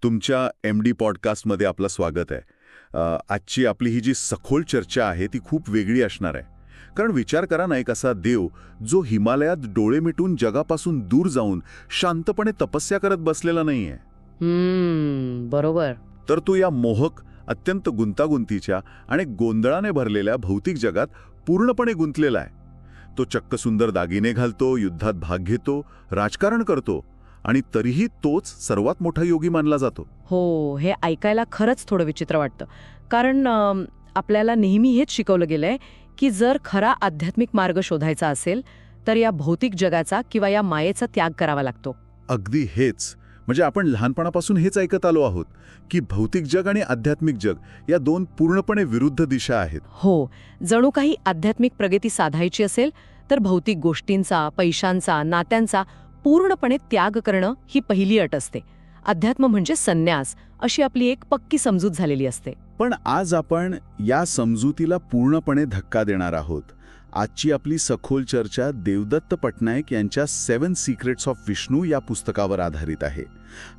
तुमच्या MD पॉडकास्टमध्ये आपलं स्वागत आहे. आजची आपली ही जी सखोल चर्चा आहे ती खूप वेगळी असणार आहे. कारण विचार करा ना, एक असा देव जो हिमालयात डोळे मिटून जगापासून दूर जाऊन शांतपणे तपस्या करत बसलेला नाहीये. बरोबर. तर तो या मोहक, अत्यंत गुंतागुंतीच्या आणि गोंधळाने भरलेल्या भौतिक जगात पूर्णपणे गुंतलेला आहे. तो चक्क सुंदर दागिने घालतो, युद्धात भाग घेतो, राजकारण करतो आणि तरीही तोच सर्वात मोठा योगी मानला जातो. हो, हे ऐकायला खरंच थोडं विचित्र वाटतं. कारण आपल्याला नेहमी हेच शिकवलं गेलंय की जर खरा आध्यात्मिक मार्ग शोधायचा असेल तर या भौतिक जगाचा किंवा या मायेचा त्याग करावा लागतो. अगदी हेच. म्हणजे आपण लहानपणापासून हेच ऐकत आलो आहोत की भौतिक जग आणि आध्यात्मिक जग या दोन पूर्णपणे विरुद्ध दिशा आहेत. हो, जणू काही आध्यात्मिक प्रगती साधायची असेल तर भौतिक गोष्टींचा, पैशांचा, नात्यांचा पूर्णपणे त्याग करणं ही पहिली अट असते. अध्यात्म म्हणजे संन्यास, अशी आपली एक पक्की समजूत झालेली असते. पण आज आपण या समजुतीला पूर्णपणे धक्का देणार आहोत. आजची आपली सखोल चर्चा देवदत्त पटनायक यांच्या 7 सिक्रेट्स ऑफ विष्णू या पुस्तकावर आधारित आहे.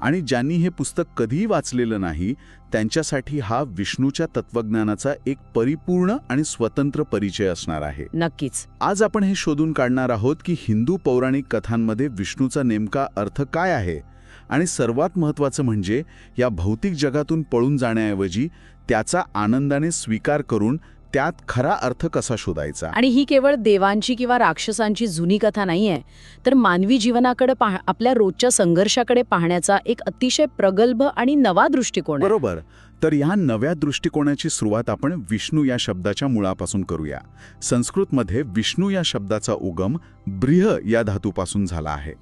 आणि ज्यांनी हे पुस्तक कधीही वाचलेलं नाही त्यांच्यासाठी हा विष्णूच्या तत्वज्ञानाचा एक परिपूर्ण आणि स्वतंत्र परिचय असणार आहे. नक्कीच. आज आपण हे शोधून काढणार आहोत की हिंदू पौराणिक कथांमध्ये विष्णूचा नेमका अर्थ काय आहे आणि सर्वात महत्त्वाचं म्हणजे या भौतिक जगातून पळून जाण्याऐवजी त्याचा आनंदाने स्वीकार करून त्यात खरा अर्थ कसा शोधायचा. आणि ही केवळ देवांची किंवा राक्षसांची जुनी कथा नाहीये, तर मानवी जीवनाकडे आपल्या रोजच्या संघर्षाकडे पाहण्याचा एक अतिशय प्रगल्भ आणि नवा दृष्टिकोन आहे. बरोबर. तर या नव्या दृष्टिकोनाची सुरुवात आपण विष्णू या शब्दाच्या मुळापासून करूया. संस्कृतमध्ये विष्णू या शब्दाचा उगम ब्रीह या धातूपासून झाला आहे.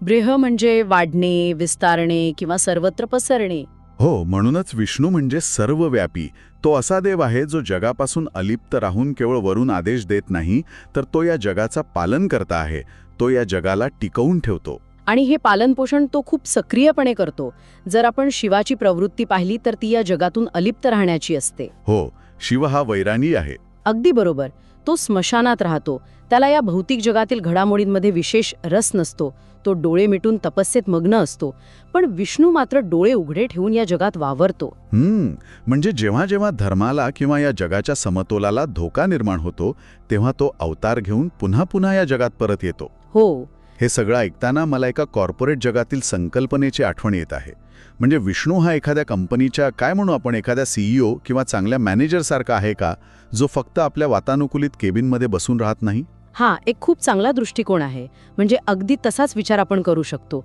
ब्रीह म्हणजे वाढणे, विस्तारणे किंवा सर्वत्र पसरणे. हो, म्हणूनच विष्णू म्हणजे सर्वव्यापी. तो असा देव आहे जो जगापासून अलिप्त राहून केवळ वरून आदेश देत नाही, तर तो या जगाचा पालन करता आहे. तो या जगाला टिकवून ठेवतो. आणि हे पालनपोषण तो खूप सक्रियपणे करतो. जर आपण शिवाची प्रवृत्ती पाहिली तर ती या जगातून अलिप्त राहण्याची असते. हो, शिव हा वैराणी आहे. अगदी बरोबर. तो स्मशानात राहतो. त्याला या भौतिक जगातील घडामोडींमध्ये विशेष रस नसतो. तो डोळे मिटून तपस्येत मग्न असतो. पण विष्णू मात्र डोळे उघडे ठेवून या जगात वावरतो. म्हणजे जेव्हा जेव्हा धर्माला किंवा या जगाच्या समतोलाला धोका निर्माण होतो तेव्हा तो अवतार घेऊन पुन्हा पुन्हा या जगात परत येतो. हो. हे सगळं ऐकताना मला एका कॉर्पोरेट जगातील संकल्पनेची आठवण येत आहे. म्हणजे विष्णू हा एखाद्या कंपनीच्या काय म्हणू आपण एखाद्या CEO किंवा चांगल्या मॅनेजरसारखा आहे का, जो फक्त आपल्या वातानुकूलित केबिनमध्ये बसून राहत नाही? हा एक खूप चांगला दृष्टिकोन आहे. म्हणजे अगदी तसाच विचार आपण करू शकतो.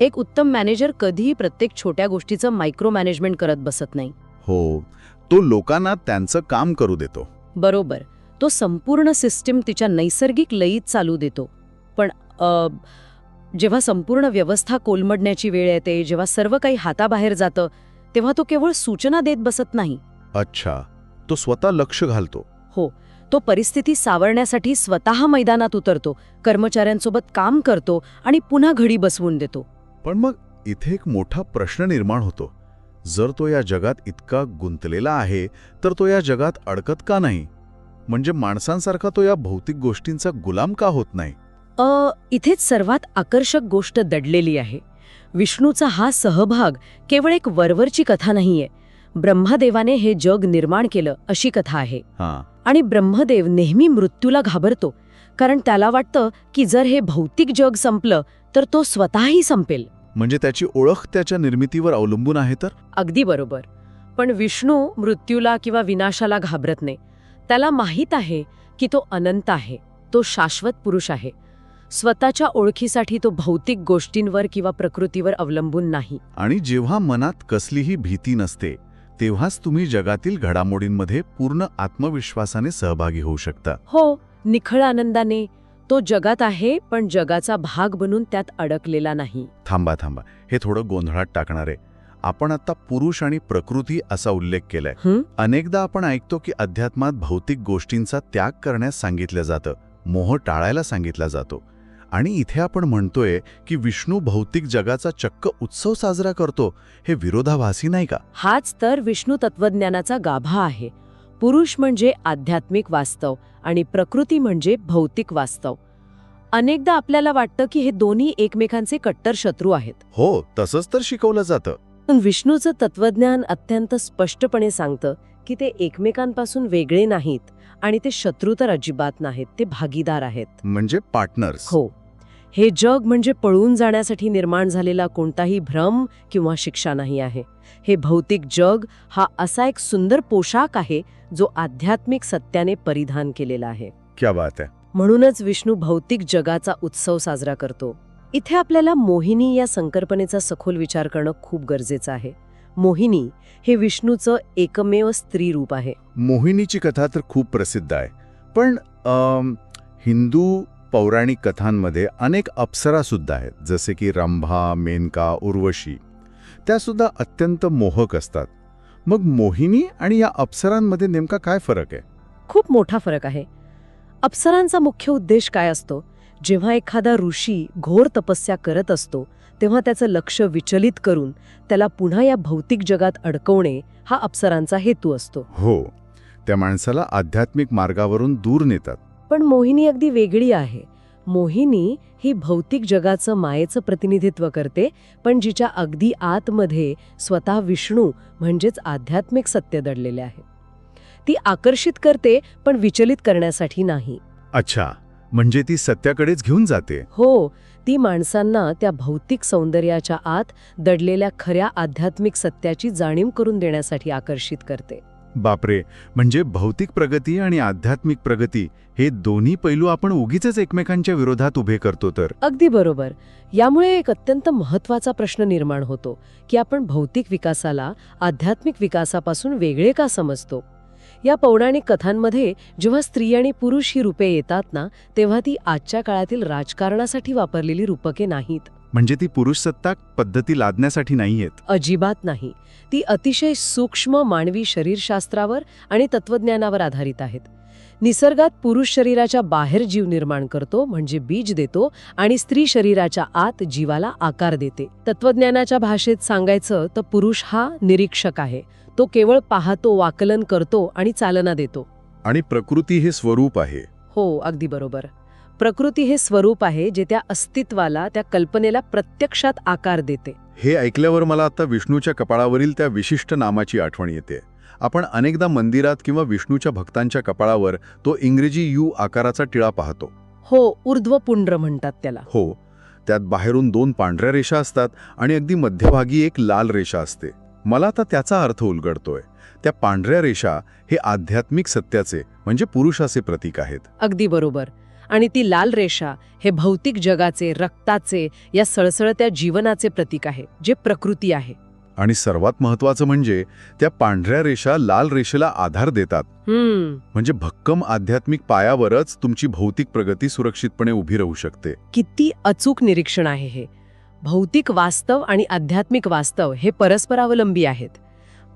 एक उत्तम मॅनेजर कधीही प्रत्येक छोट्या गोष्टीचं मायक्रो मॅनेजमेंट करत बसत नाही. हो, तो लोकांना त्यांचं काम करू देतो. बरोबर. तो संपूर्ण सिस्टीम तिच्या नैसर्गिक लयीत चालू देतो. पण जेव्हा संपूर्ण व्यवस्था कोलमडण्याची वेळ येते, जेव्हा सर्व काही हाताबाहेर जातं, तेव्हा तो केवळ सूचना देत बसत नाही. अच्छा, तो स्वतः लक्ष घालतो. हो, तो परिस्थिती सावरण्यासाठी स्वतः मैदानात उतरतो, कर्मचाऱ्यांसोबत काम करतो आणि पुन्हा घडी बसवून देतो. पण मग इथे एक मोठा प्रश्न निर्माण होतो. जर तो या जगात इतका गुंतलेला आहे तर तो या जगात अडकत का नाही? म्हणजे माणसांसारखा तो या भौतिक गोष्टींचा गुलाम का होत नाही? इथेच सर्वात आकर्षक गोष्ट दडलेली आहे. विष्णूचा हा सहभाग केवळ एक वरवरची कथा नाहीये. ब्रह्मदेवाने हे जग निर्माण केलं अशी कथा आहे. आणि ब्रह्मदेव नेहमी मृत्यूला घाबरतो, कारण त्याला वाटतं की जर हे भौतिक जग संपलं तर तो स्वतःही संपेल. म्हणजे त्याची ओळख त्याच्या निर्मितीवर अवलंबून आहे तर? अगदी बरोबर. पण विष्णू मृत्यूला किंवा विनाशाला घाबरत नाही. त्याला माहीत आहे की तो अनंत आहे, तो शाश्वत पुरुष आहे. स्वतःच्या ओळखीसाठी तो भौतिक गोष्टींवर किंवा प्रकृतीवर अवलंबून नाही. आणि जेव्हा मनात कसलीही भीती नसते तेव्हाच तुम्ही जगातील घडामोडींमध्ये पूर्ण आत्मविश्वासाने सहभागी होऊ शकता. हो, निखळ आनंदाने. तो जगात आहे पण जगाचा भाग बनून त्यात अडकलेला नाही. थांबा, हे थोडं गोंधळात टाकणार आहे. आपण आता पुरुष आणि प्रकृती असा उल्लेख केलाय. अनेकदा आपण ऐकतो की अध्यात्मात भौतिक गोष्टींचा त्याग करण्यास सांगितलं जातं, मोह टाळायला सांगितला जातो. आणि इथे आपण म्हणतोय की विष्णू भौतिक जगाचा चक्क उत्सव साजरा करतो. हे विरोधाभासी नाही का? हाच तर विष्णू तत्वज्ञानाचा गाभा आहे. पुरुष म्हणजे आध्यात्मिक वास्तव आणि प्रकृती म्हणजे भौतिक वास्तव. अनेकदा आपल्याला वाटतं की हे दोन्ही एकमेकांचे कट्टर शत्रू आहेत. हो, तसंच तर शिकवलं जातं. पण विष्णूचं तत्वज्ञान अत्यंत स्पष्टपणे सांगतं की ते एकमेकांपासून वेगळे नाहीत आणि ते शत्रू तर अजिबात नाहीत, ते भागीदार आहेत. म्हणजे पार्टनर्स. हो, हे जग म्हणजे पळून जाण्यासाठी निर्माण झालेला कोणताही भ्रम किंवा शिक्षा नाही आहे. हे भौतिक जग हा असा एक सुंदर पोशाख आहे जो आध्यात्मिक सत्याने परिधान केलेला आहे. क्या बात आहे. म्हणूनच विष्णू भौतिक जगाचा उत्सव साजरा करतो. इथे आपल्याला मोहिनी या संकल्पनेचा सखोल विचार करणं खूप गरजेचं आहे. मोहिनी हे विष्णूचं एकमेव स्त्री रूप आहे. मोहिनीची कथा तर खूप प्रसिद्ध आहे, पण हिंदू पौराणिक कथांमध्ये अनेक अप्सरा सुद्धा आहेत, जसे की रंभा, मेनका, उर्वशी. त्या सुद्धा अत्यंत मोहक असतात. मग मोहिनी आणि या अप्सरांमध्ये नेमका काय फरक आहे? खूप मोठा फरक आहे. अप्सरांचा मुख्य उद्देश काय असतो? जेव्हा एखादा ऋषी घोर तपस्या करत असतो तेव्हा त्याचं लक्ष विचलित करून त्याला पुन्हा या भौतिक जगात अडकवणे हा अप्सरांचा हेतू असतो. हो, त्या माणसाला आध्यात्मिक मार्गावरून दूर नेतात. पण मोहिनी अगदी वेगळी आहे. मोहिनी ही भौतिक जगाचं मायेचं प्रतिनिधित्व करते, पण जिच्या अगदी आतमध्ये स्वतः विष्णू म्हणजेच आध्यात्मिक सत्य दडलेले आहे. ती आकर्षित करते, पण विचलित करण्यासाठी नाही. अच्छा, म्हणजे ती सत्याकडेच घेऊन जाते. हो, ती माणसांना त्या भौतिक सौंदर्याच्या आत दडलेल्या खऱ्या आध्यात्मिक सत्याची जाणीव करून देण्यासाठी आकर्षित करते. बापरे, म्हणजे भौतिक प्रगती आणि आध्यात्मिक प्रगती हे दोन्ही पैलू आपण उगीचच एकमेकांच्या विरोधात उभे करतो तर? अगदी बरोबर. यामुळे एक अत्यंत महत्त्वाचा प्रश्न निर्माण होतो की आपण भौतिक विकासाला आध्यात्मिक विकासापासून वेगळे का समजतो? या पौराणिक कथांमध्ये जेव्हा स्त्री आणि पुरुष ही रूपे येतात ना, तेव्हा ती आजच्या काळातील राजकारणासाठी वापरलेली रूपके नाहीत. म्हणजे ती पुरुषसत्ताक पद्धती लादण्यासाठी नाहीयेत? अजिबात नाही. ती अतिशय सूक्ष्म मानवी शरीरशास्त्रावर आणि तत्वज्ञानावर आधारित आहेत. निसर्गात पुरुष शरीराच्या बाहेर जीव निर्माण करतो म्हणजे बीज देतो, आणि स्त्री शरीराच्या आत जीवाला आकार देते. तत्वज्ञानाच्या भाषेत सांगायचं तर पुरुष हा निरीक्षक आहे. तो केवळ पाहतो, वाकलन करतो आणि चालना देतो. आणि प्रकृती हे स्वरूप आहे. हो, अगदी बरोबर. प्रकृती हे स्वरूप आहे जे त्या अस्तित्वाला, त्या कल्पनेला प्रत्यक्षात आकार देते. हे ऐकल्यावर मला आता विष्णूच्या कपाळावरील त्या विशिष्ट नामाची आठवण येते. आपण अनेकदा मंदिरात किंवा विष्णूच्या भक्तांच्या कपाळावर तो इंग्रजी यू आकाराचा टिळा पाहतो. हो, ऊर्ध्वपुंड्र म्हणतात त्याला. हो, त्यात बाहेरून 2 पांढऱ्या रेषा असतात आणि अगदी मध्यभागी एक लाल रेषा असते. मला आता त्याचा अर्थ उलगडतोय. त्या पांढऱ्या रेषा हे आध्यात्मिक सत्याचे म्हणजे पुरुषाचे प्रतीक आहेत. अगदी बरोबर. आणि ती लाल रेषा हे भौतिक जगाचे, रक्ताचे, या सळसळत्या जीवनाचे प्रतीक आहे, जे प्रकृती आहे. आणि सर्वात महत्त्वाचं म्हणजे त्या पांढऱ्या रेषा लाल रेषेला आधार देतात. म्हणजे भक्कम आध्यात्मिक पायावरच तुमची भौतिक प्रगती सुरक्षितपणे उभी राहू शकते. किती अचूक निरीक्षण आहे हे. भौतिक वास्तव आणि आध्यात्मिक वास्तव हे परस्परावलंबी आहेत.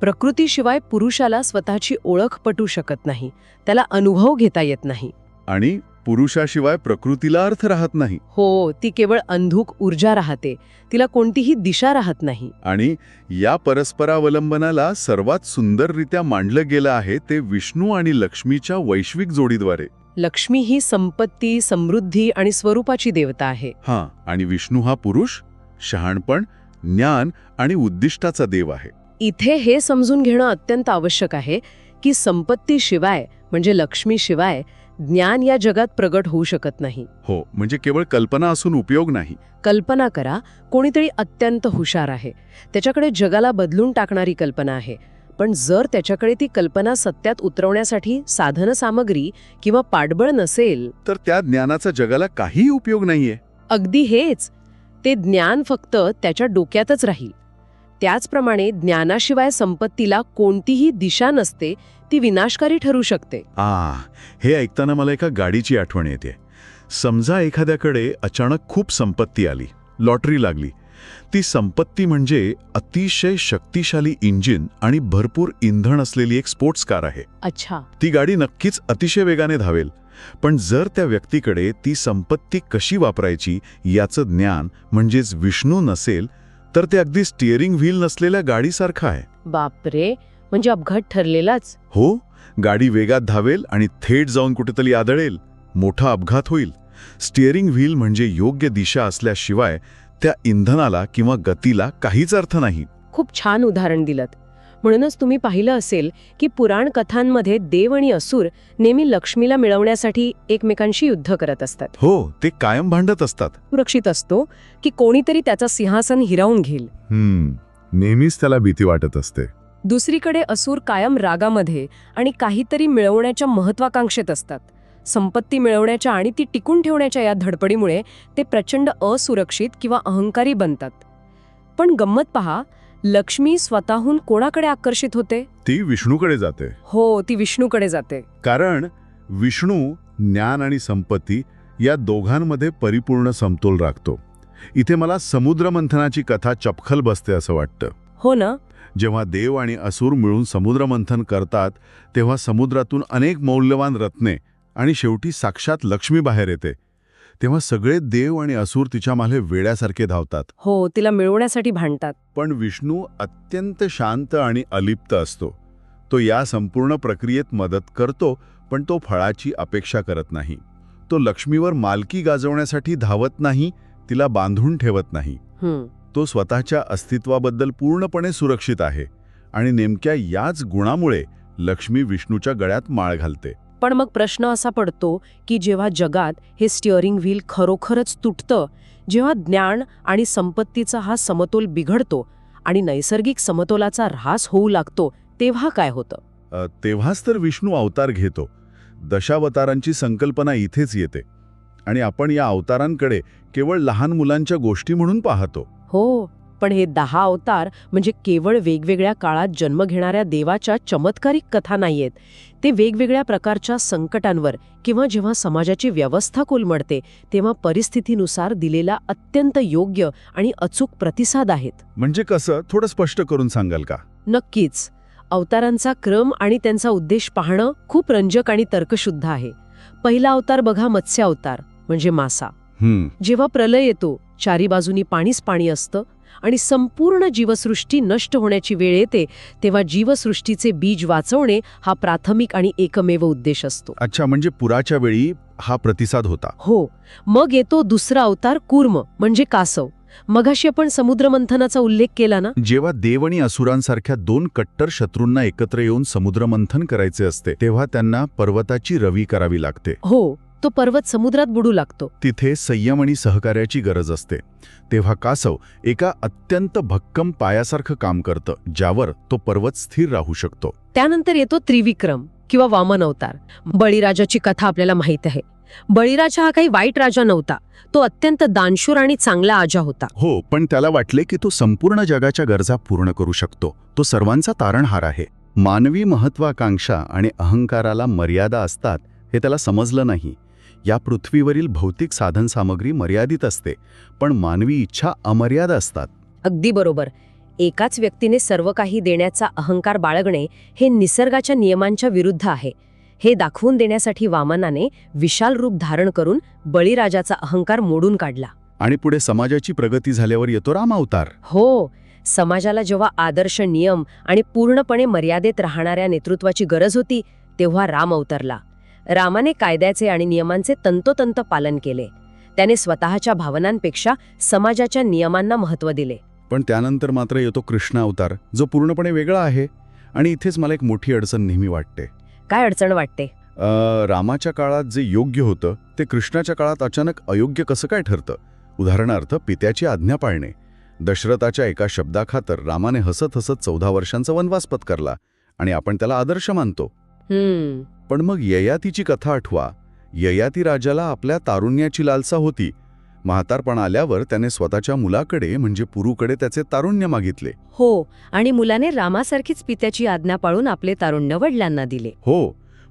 प्रकृतीशिवाय पुरुषाला स्वतःची ओळख पटू शकत नाही, त्याला अनुभव घेता येत नाही. आणि पुरुषाशिवाय प्रकृतीला अर्थ राहत नाही. हो, ती केवळ अंधुक ऊर्जा राहते, तिला कोणतीही दिशा राहत नाही. आणि या परस्परावलंबनाला सर्वात सुंदररित्या मांडलं गेलं आहे ते विष्णू आणि लक्ष्मीच्या वैश्विक जोडीद्वारे. लक्ष्मी ही संपत्ती, समृद्धी आणि स्वरूपाची देवता आहे. हां, आणि विष्णू हा पुरुष, शहाणपण, ज्ञान आणि उद्दिष्टाचा देव आहे. इथे हे समजून घेणं अत्यंत आवश्यक आहे की संपत्तीशिवाय म्हणजे लक्ष्मीशिवाय ज्ञान या जगात प्रगट होऊ शकत नाही. हो, म्हणजे केवळ कल्पना असून उपयोग नाही. कल्पना करा, कोणीतरी अत्यंत हुशार आहे, त्याच्याकडे जगाला बदलून टाकणारी कल्पना आहे. पण जर त्याच्याकडे ती कल्पना सत्यात उतरवण्यासाठी साधन सामग्री किंवा पाठबळ नसेल तर त्या ज्ञानाचा जगाला काहीही उपयोग नाहीये. अगदी हेच, ते ज्ञान फक्त त्याच्या डोक्यातच राहील. त्याचप्रमाणे ज्ञानाशिवाय संपत्तीला कोणतीही दिशा नसते, ती विनाशकारी ठरू शकते. हे ऐकताना मला एका गाडीची आठवण येते. समजा एखाद्याकडे अचानक खूप संपत्ती आली, लॉटरी लागली. ती संपत्ती म्हणजे अतिशय शक्तिशाली इंजिन आणि भरपूर इंधन असलेली एक स्पोर्ट्स कार आहे. अच्छा. ती गाडी नक्कीच अतिशय वेगाने धावेल. पण जर त्या व्यक्तीकडे ती संपत्ती कशी वापरायची याचं ज्ञान म्हणजेच विष्णू नसेल तर ते अगदी स्टिअरिंग व्हील नसलेल्या गाडीसारखं आहे. बापरे, म्हणजे अपघात ठरलेलाच. हो, गाडी वेगात धावेल आणि थेट जाऊन कुठेतरी आदळेल. मोठा अपघात होईल. स्टिअरिंग व्हील म्हणजे योग्य दिशा असल्याशिवाय त्या इंधनाला किंवा गतीला काहीच अर्थ नाही. खूप छान उदाहरण दिलंत. म्हणूनच तुम्ही पाहिलं असेल की पुराण कथांमध्ये देव आणि असुर नेहमी लक्ष्मीला मिळवण्यासाठी एकमेकांशी युद्ध करत असतात. हो, ते कायम भांडत असतात. सुरक्षित असतो की कोणीतरी त्याचं सिंहासन हिरावून घेईल. नेहमीच त्याला भीती वाटत असते. दुसरीकडे असुर कायम रागामध्ये आणि काहीतरी मिळवण्याच्या महत्वाकांक्षेत असतात. संपत्ती मिळवण्याच्या आणि ती टिकून ठेवण्याच्या या धडपडीमुळे ते प्रचंड असुरक्षित किंवा अहंकारी बनतात. पण गंमत पहा, लक्ष्मी स्वतःहून कोणाकडे आकर्षित होते? ती विष्णूकडे जाते. हो, ती विष्णूकडे जाते. कारण विष्णू ज्ञान आणि संपत्ती या दोघांमध्ये परिपूर्ण समतोल राखतो. इथे मला समुद्रमंथनाची कथा चपखल बसते असं वाटतं. हो ना. जेव्हा देव आणि असुर मिळून समुद्रमंथन करतात तेव्हा समुद्रातून अनेक मौल्यवान रत्ने आणि शेवटी साक्षात लक्ष्मी बाहेर येते. तेव्हा सगळे देव आणि असुर तिच्या मागे वेड्यासारखे धावतात. हो, तिला मिळवण्यासाठी भांडतात. पण विष्णू अत्यंत शांत आणि अलिप्त असतो. तो या संपूर्ण प्रक्रियेत मदत करतो, पण तो फळाची अपेक्षा करत नाही. तो लक्ष्मीवर मालकी गाजवण्यासाठी धावत नाही, तिला बांधून ठेवत नाही. तो स्वतःच्या अस्तित्वाबद्दल पूर्णपणे सुरक्षित आहे आणि नेमक्या याच गुणामुळे लक्ष्मी विष्णूच्या गळ्यात माळ घालते. पण मग प्रश्न असा पडतो की जेव्हा जगात हे स्टिअरिंग व्हील खरोखरच तुटतं, जेव्हा ज्ञान आणि संपत्तीचा हा समतोल बिघडतो आणि नैसर्गिक समतोलाचा ऱ्हास होऊ लागतो, तेव्हा काय होतं? तेव्हाच तर विष्णू अवतार घेतो. दशावतारांची संकल्पना इथेच येते आणि आपण या अवतारांकडे केवळ लहान मुलांच्या गोष्टी म्हणून पाहतो. हो, पण हे 10 अवतार म्हणजे केवळ वेगवेगळ्या काळात जन्म घेणाऱ्या देवाच्या चमत्कारिक कथा नाहीयेत. ते वेगवेगळ्या प्रकारच्या संकटांवर किंवा जेव्हा समाजाची व्यवस्था कोलमडते तेव्हा परिस्थितीनुसार दिलेला अत्यंत योग्य आणि अचूक प्रतिसाद आहेत. म्हणजे कसं, थोडं स्पष्ट करून सांगाल का? नक्कीच. अवतारांचा क्रम आणि त्यांचा उद्देश पाहणं खूप रंजक आणि तर्कशुद्ध आहे. पहिला अवतार बघा, मत्स्य अवतार म्हणजे मासा. जेव्हा प्रलय येतो, चारी बाजूनी पाणीच पाणी असतं आणि संपूर्ण जीवसृष्टी नष्ट होण्याची वेळ येते, तेव्हा जीवसृष्टीचे बीज वाचवणे हा प्राथमिक आणि एकमेव उद्देश असतो. अच्छा, म्हणजे पुराच्या वेळी हा प्रतिसाद होता. हो. मग येतो दुसरा अवतार, कूर्म म्हणजे कासव. मगाशी आपण समुद्रमंथनाचा उल्लेख केला ना. जेव्हा देव आणि असुरांसारख्या दोन कट्टर शत्रूंना एकत्र येऊन समुद्रमंथन करायचे असते तेव्हा त्यांना पर्वताची रवी करावी लागते. हो, तो पर्वत समुद्रात बुडू लागतो. तिथे संयम आणि सहकार्याची गरज असते. तेव्हा कासव एका अत्यंत भक्कम पायासारखं काम करतं, ज्यावर तो पर्वत स्थिर राहू शकतो. त्यानंतर येतो त्रिविक्रम किंवा वामन अवतार. बळीराजाची कथा आपल्याला माहीत आहे. बळीराजा हा काही वाईट राजा नव्हता. तो अत्यंत दानशूर आणि चांगला आजा होता. हो, पण त्याला वाटले की तो संपूर्ण जगाच्या गरजा पूर्ण करू शकतो. तो सर्वांचा तारणहार आहे. मानवी महत्वाकांक्षा आणि अहंकाराला मर्यादा असतात हे त्याला समजलं नाही. या पृथ्वीवरील भौतिक साधनसामग्री मर्यादित असते, पण मानवी इच्छा अमर्याद असतात. अगदी बरोबर. एकाच व्यक्तीने सर्व काही देण्याचा अहंकार बाळगणे हे निसर्गाच्या नियमांच्या विरुद्ध आहे. हे दाखवून देण्यासाठी वामनाने विशाल रूप धारण करून बळीराजाचा अहंकार मोडून काढला. आणि पुढे समाजाची प्रगती झाल्यावर येतो राम अवतार. हो, समाजाला जेव्हा आदर्श नियम आणि पूर्णपणे मर्यादेत राहणाऱ्या नेतृत्वाची गरज होती तेव्हा राम अवतरला. रामाने कायद्याचे आणि नियमांचे तंतोतंत पालन केले. त्याने स्वतःच्या भावनांपेक्षा समाजाच्या नियमांना महत्त्व दिले. पण त्यानंतर मात्र येतो कृष्ण अवतार, जो पूर्णपणे वेगळा आहे. आणि इथेच मला एक मोठी अडचण नेहमी वाटते. काय अडचण वाटते? रामाच्या काळात जे योग्य होतं ते कृष्णाच्या काळात अचानक अयोग्य कसं काय ठरतं? उदाहरणार्थ, पित्याची आज्ञा पाळणे. दशरथाच्या एका शब्दाखातर रामाने हसत हसत 14 वर्षांचा वनवास पत्करला आणि आपण त्याला आदर्श मानतो. पण मग ययातीची कथा आठवा. ययाती राजाला आपल्या तारुण्याची लालसा होती. म्हातारपण आल्यावर त्याने स्वतःच्या मुलाकडे म्हणजे पुरूकडे त्याचे तारुण्य मागितले. हो, आणि मुलाने रामासारखीच पित्याची आज्ञा पाळून आपले तारुण्य वडिलांना दिले. हो,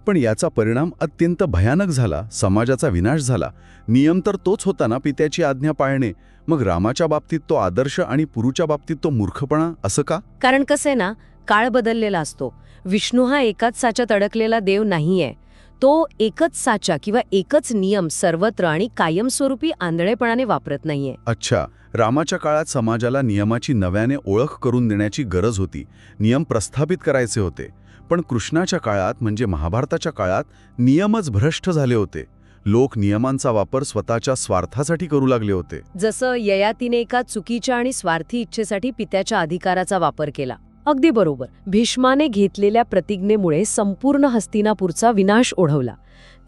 पण याचा परिणाम अत्यंत भयानक झाला. समाजाचा विनाश झाला. नियम तर तोच होता ना, पित्याची आज्ञा पाळणे. मग रामाच्या बाबतीत तो आदर्श आणि पुरूच्या बाबतीत तो मूर्खपणा, असं का? कारण कसं आहे ना, काळ बदललेला असतो. विष्णू हा एकाच साच्यात अडकलेला देव नाहीये. तो एकच साचा किंवा एकच नियम सर्वत्र आणि कायमस्वरूपी आंधळेपणाने वापरत नाहीये. अच्छा, रामाच्या काळात समाजाला नियमाची नव्याने ओळख करून देण्याची गरज होती. नियम प्रस्थापित करायचे होते. पण कृष्णाच्या काळात म्हणजे महाभारताच्या काळात नियमच भ्रष्ट झाले होते. लोक नियमांचा वापर स्वतःच्या स्वार्थासाठी करू लागले होते. जसं ययातीने एका चुकीच्या आणि स्वार्थी इच्छेसाठी पित्याच्या अधिकाराचा वापर केला. अगदी बरोबर. भीष्माने घेतलेल्या प्रतिज्ञेमुळे संपूर्ण हस्तिनापूरचा विनाश ओढवला.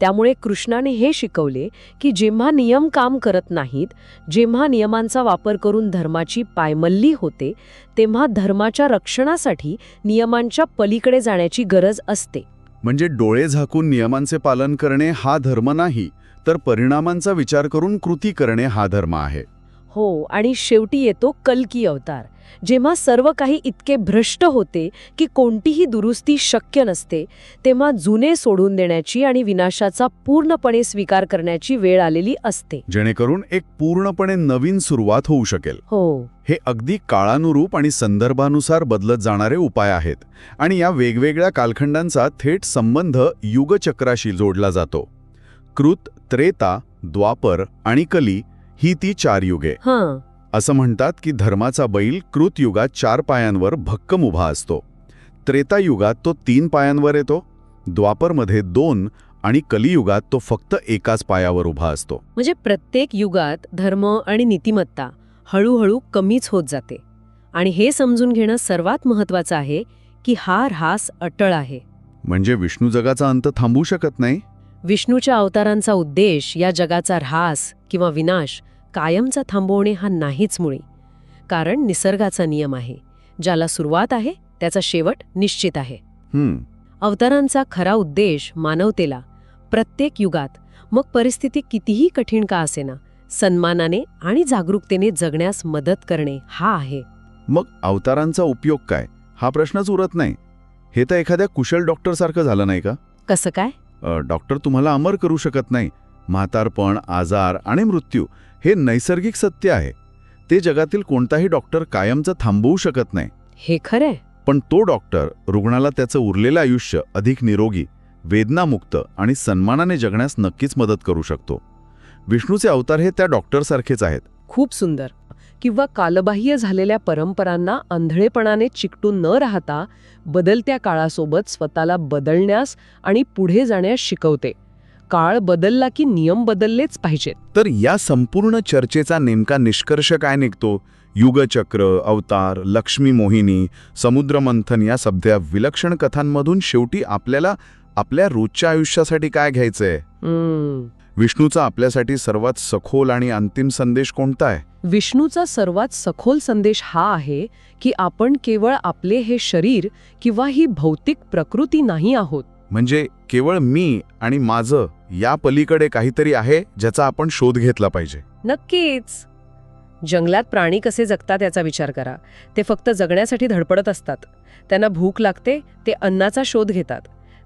त्यामुळे कृष्णाने हे शिकवले की जेव्हा नियम काम करत नाहीत, जेव्हा नियमांचा वापर करून धर्माची पायमल्ली होते, तेव्हा धर्माच्या रक्षणासाठी नियमांच्या पलीकडे जाण्याची गरज असते. म्हणजे डोळे झाकून नियमांचे पालन करणे हा धर्म नाही, तर परिणामांचा विचार करून कृती करणे हा धर्म आहे. हो, आणि शेवटी येतो कल्की अवतार. जेव्हा सर्व काही इतके भ्रष्ट होते की कोणतीही दुरुस्ती शक्य नसते, तेव्हा जुने सोडून देण्याची आणि विनाशाचा पूर्णपणे स्वीकार करण्याची वेळ आलेली असते, जेणेकरून एक पूर्णपणे नवीन सुरुवात होऊ शकेल. हो. हे अगदी काळानुरूप आणि संदर्भानुसार बदलत जाणारे उपाय आहेत, आणि या वेगवेगळ्या कालखंडांचा थेट संबंध युगचक्राशी जोडला जातो. कृत, त्रेता, द्वापर आणि कली ही ती 4 युगे. असं म्हणतात की धर्माचा बैल कृत युगात 4 पायांवर भक्कम उभा असतो. त्रेतायुगात तो 3 पायांवर येतो, द्वापरमध्ये 2 आणि कलियुगात तो फक्त एकाच पायावर उभा असतो. म्हणजे प्रत्येक युगात धर्म आणि नीतिमत्ता हळूहळू कमीच होत जाते. आणि हे समजून घेणं सर्वात महत्वाचं आहे की हा ऱ्हास अटळ आहे. म्हणजे विष्णू जगाचा अंत थांबवू शकत नाही. विष्णूच्या अवतारांचा उद्देश या जगाचा ऱ्हास किंवा विनाश कायमचा थांबवणे हा नाहीच मुळी. कारण निसर्गाचा नियम आहे, ज्याला सुरुवात आहे त्याचा शेवट निश्चित आहे. अवतारांचा खरा उद्देश मानवतेला प्रत्येक युगात, मग परिस्थिती कितीही कठीण का असेना, सन्मानाने आणि जागरूकतेने जगण्यास मदत करणे हा आहे. मग अवतारांचा उपयोग काय हा प्रश्नच उरत नाही. हे तर एखाद्या कुशल डॉक्टरसारखं झालं नाही का? कसं काय? डॉक्टर तुम्हाला अमर करू शकत नाही. म्हातारपण, आजार आणि मृत्यू हे नैसर्गिक सत्य आहे. ते जगातील कोणताही डॉक्टर कायमचं थांबवू शकत नाही. हे खरंय. पण तो डॉक्टर रुग्णाला त्याचं उरलेलं आयुष्य अधिक निरोगी, वेदनामुक्त आणि सन्मानाने जगण्यास नक्कीच मदत करू शकतो. विष्णूचे अवतार हे त्या डॉक्टरसारखेच आहेत. खूप सुंदर. किंवा कालबाह्य झालेल्या परंपरांना आंधळेपणाने चिकटून न राहता बदलत्या काळासोबत स्वतःला बदलण्यास आणि पुढे जाण्यास शिकवते. काळ बदलला की नियम बदललेच पाहिजेत. तर या संपूर्ण चर्चेचा नेमका निष्कर्ष काय निघतो? युगचक्र, अवतार, लक्ष्मी मोहिनी, समुद्रमंथन या सध्या विलक्षण कथांमधून शेवटी आपल्याला आपल्या रोजच्या आयुष्यासाठी काय घ्यायचंय? विष्णूचा आपल्यासाठी सर्वात सखोल आणि अंतिम संदेश कोणता आहे? विष्णूचा सर्वात सखोल संदेश हा आहे की आपण केवळ आपले हे शरीर किंवा ही भौतिक प्रकृती नाही आहोत. म्हणजे केवळ मी आणि माझं या पलीकडे काहीतरी आहे ज्याचा आपण शोध घेतला पाहिजे. नक्कीच. जंगलात प्राणी कसे जगतात याचा विचार करा. ते फक्त जगण्यासाठी धडपडत असतात. त्यांना भूक लागते, ते अन्नाचा शोध घेतात.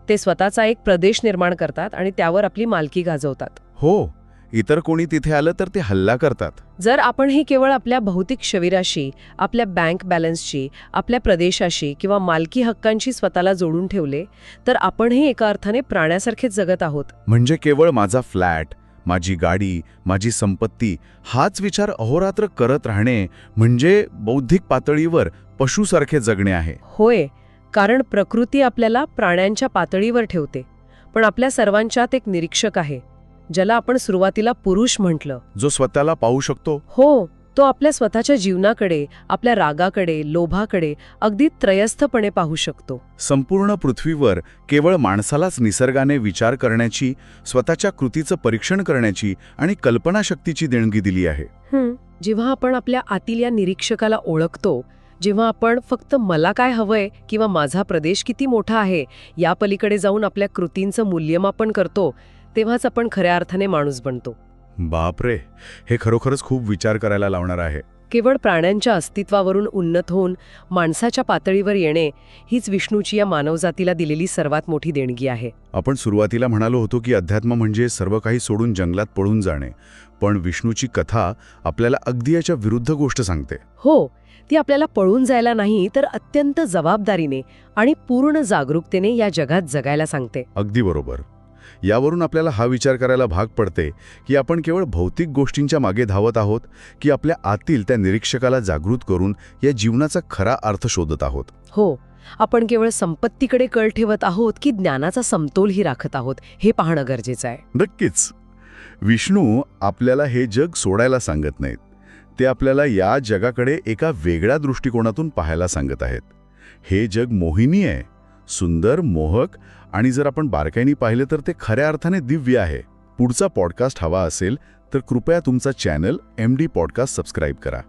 ते स्वतःचा एक प्रदेश निर्माण करतात आणि त्यावर आपली मालकी गाजवतात. हो, इतर कोणी तिथे आलं तर ते हल्ला करतात. जर आपण हे केवळ आपल्या भौतिक शरीराशी, आपल्या बँक बॅलन्सशी, आपल्या प्रदेशाशी किंवा मालकी हक्कांशी स्वतःला जोडून ठेवले, तर आपणही एका अर्थाने प्राण्यासारखेच जगत आहोत. म्हणजे केवळ माझा फ्लॅट, माझी गाडी, माझी संपत्ती हाच विचार अहोरात्र करत राहणे म्हणजे बौद्धिक पातळीवर पशुसारखे जगणे आहे. होय, कारण प्रकृती आपल्याला प्राण्यांच्या पातळीवर ठेवते. पण आपल्या सर्वांच्यात एक निरीक्षक आहे, ज्याला आपण सुरुवातीला पुरुष म्हटलं, जो स्वतःला पाहू शकतो. हो, तो आपल्या स्वतःच्या जीवनाकडे, आपल्या रागाकडे, लोभाकडे अगदी त्रयस्थपणे पाहू शकतो. संपूर्ण पृथ्वीवर केवळ माणसालाच निसर्गाने विचार करण्याची, स्वतःच्या कृतीचं परीक्षण करण्याची आणि कल्पनाशक्तीची देणगी दिली आहे. जेव्हा आपण आपल्या आतील या निरीक्षकाला ओळखतो, जेव्हा आपण फक्त मला काय हवंय किंवा माझा प्रदेश किती मोठा आहे या पलीकडे जाऊन आपल्या कृतींचं मूल्यमापन करतो, तेव्हाच आपण खऱ्या अर्थाने माणूस बनतो. बापरे, हे खरोखरच खूप विचार करायला लावणार आहे. केवळ प्राण्यांच्या अस्तित्वावरून उन्नत होऊन माणसाच्या पातळीवर येणे हीच विष्णूची या मानवजातीला दिलेली सर्वात मोठी देणगी आहे. आपण सुरुवातीला म्हणालो होतो की अध्यात्म म्हणजे सर्व काही सोडून जंगलात पळून जाणे, पण विष्णूची कथा आपल्याला अगदी याच्या विरुद्ध गोष्ट सांगते. हो, ती आपल्याला पळून जायला नाही तर अत्यंत जबाबदारीने आणि पूर्ण जागरूकतेने या जगात जगायला सांगते. अगदी बरोबर. यावरून आपल्याला हा विचार करायला भाग पडते की आपण केवळ भौतिक गोष्टींच्या मागे धावत आहोत की आपल्या आतील त्या निरीक्षकाला जागृत करून या जीवनाचा खरा अर्थ शोधत आहोत. हो, आपण केवळ संपत्तीकडे कल ठेवत आहोत की ज्ञानाचा समतोलही राखत आहोत हे पाहणं गरजेचं आहे. नक्कीच. विष्णू आपल्याला हे जग सोडायला सांगत नाहीत. ते आपल्याला या जगाकडे एका वेगळ्या दृष्टिकोनातून पाहायला सांगत आहेत. हे जग मोहिनी आहे, सुंदर, मोहक आणि जर आपण बारकाईने पाहिले तर ते खऱ्या अर्थाने दिव्य आहे. पुढचा पॉडकास्ट हवा असेल तर कृपया तुमचा चॅनल MD पॉडकास्ट सबस्क्राईब करा.